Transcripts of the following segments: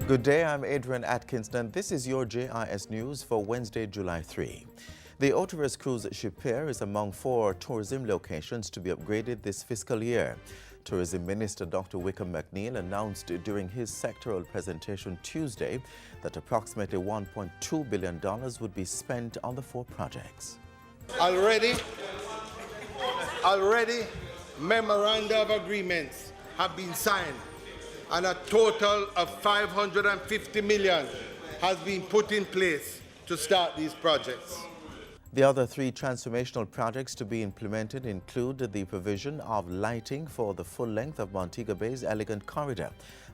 Good day, I'm Adrian Atkinson. This is your JIS News for Wednesday, July 3. The Oteris Cruise Ship Pier is among 4 tourism locations to be upgraded this fiscal year. Tourism Minister Dr. Wickham McNeil announced during his sectoral presentation Tuesday that approximately $1.2 billion would be spent on the 4 projects. Already, memoranda of agreements have been signed, and a total of $550 million has been put in place to start these projects. The other 3 transformational projects to be implemented include the provision of lighting for the full length of Montego Bay's elegant corridor.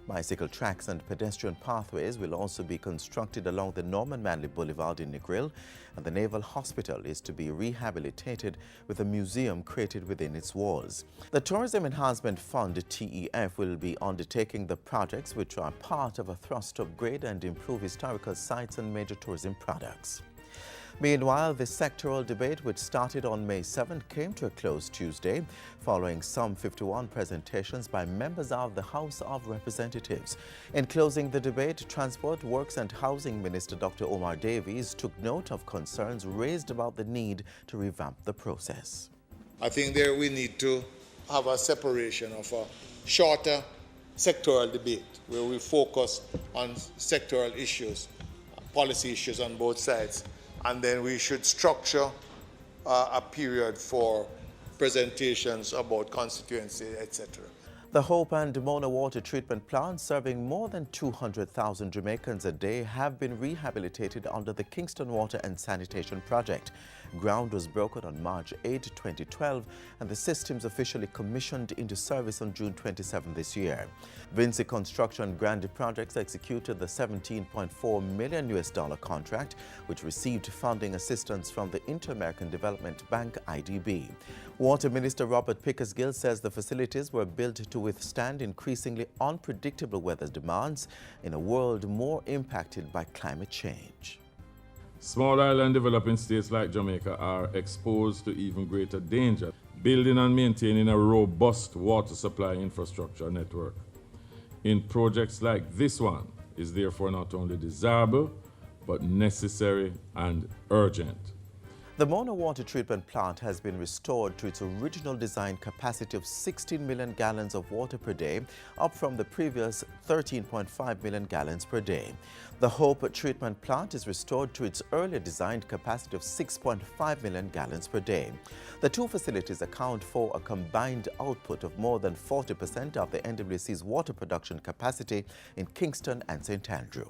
Bicycle tracks and pedestrian pathways will also be constructed along the Norman Manley Boulevard in Negril, and the Naval Hospital is to be rehabilitated with a museum created within its walls. The Tourism Enhancement Fund, TEF, will be undertaking the projects which are part of a thrust to upgrade and improve historical sites and major tourism products. Meanwhile, the sectoral debate, which started on May 7th, came to a close Tuesday, following some 51 presentations by members of the House of Representatives. In closing the debate, Transport, Works and Housing Minister Dr. Omar Davies took note of concerns raised about the need to revamp the process. I think there we need to have a separation of a shorter sectoral debate where we focus on sectoral issues, policy issues on both sides. And then we should structure a period for presentations about constituency, etc. The Hope and Mona water treatment plants, serving more than 200,000 Jamaicans a day, have been rehabilitated under the Kingston Water and Sanitation Project. Ground was broken on March 8, 2012, and the systems officially commissioned into service on June 27 this year. Vinci Construction and Grande Projects executed the $17.4 million contract, which received funding assistance from the Inter-American Development Bank, IDB. Water Minister Robert Pickersgill says the facilities were built to withstand increasingly unpredictable weather demands in a world more impacted by climate change. Small island developing states like Jamaica are exposed to even greater danger. Building and maintaining a robust water supply infrastructure network in projects like this one is therefore not only desirable, but necessary and urgent. The Mona water treatment plant has been restored to its original design capacity of 16 million gallons of water per day, up from the previous 13.5 million gallons per day. The Hope treatment plant is restored to its earlier designed capacity of 6.5 million gallons per day. The 2 facilities account for a combined output of more than 40% of the NWC's water production capacity in Kingston and St. Andrew.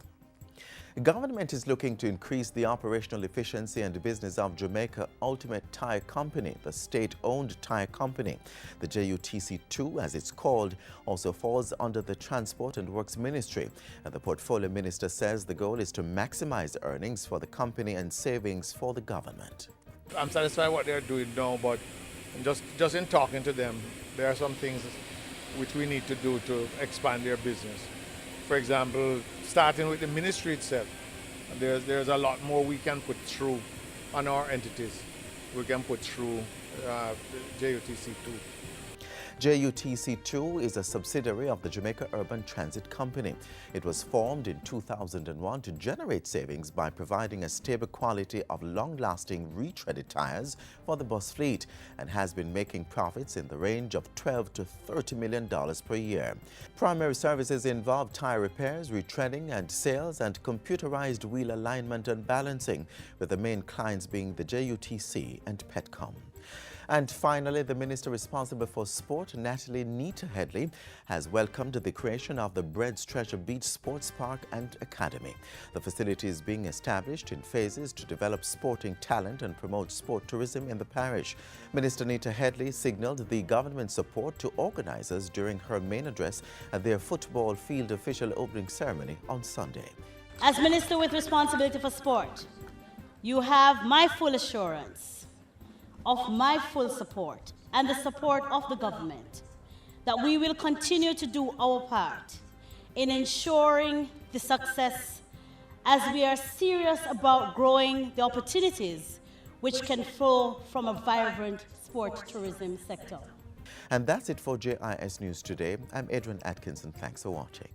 Government is looking to increase the operational efficiency and business of Jamaica Ultimate Tire Company, the state-owned tire company. The JUTC2, as it's called, also falls under the Transport and Works Ministry. And the Portfolio Minister says the goal is to maximize earnings for the company and savings for the government. I'm satisfied with what they're doing now, but just in talking to them, there are some things which we need to do to expand their business. For example, starting with the ministry itself, there's a lot more we can put through on our entities. We can put through JUTC2. JUTC2 is a subsidiary of the Jamaica Urban Transit Company. It was formed in 2001 to generate savings by providing a stable quality of long-lasting retreaded tires for the bus fleet, and has been making profits in the range of $12 to $30 million per year. Primary services involve tire repairs, retreading and sales, and computerized wheel alignment and balancing, with the main clients being the JUTC and Petcom. And finally, the minister responsible for sport, Natalie Nita Headley, has welcomed the creation of the Bread's Treasure Beach Sports Park and Academy. The facility is being established in phases to develop sporting talent and promote sport tourism in the parish. Minister Nita Headley signaled the government's support to organizers during her main address at their football field official opening ceremony on Sunday. As Minister with responsibility for sport, you have my full assurance of my full support and the support of the government that we will continue to do our part in ensuring the success, as we are serious about growing the opportunities which can flow from a vibrant sport tourism sector. And that's it for JIS News today. I'm Adrian Atkinson. Thanks for watching.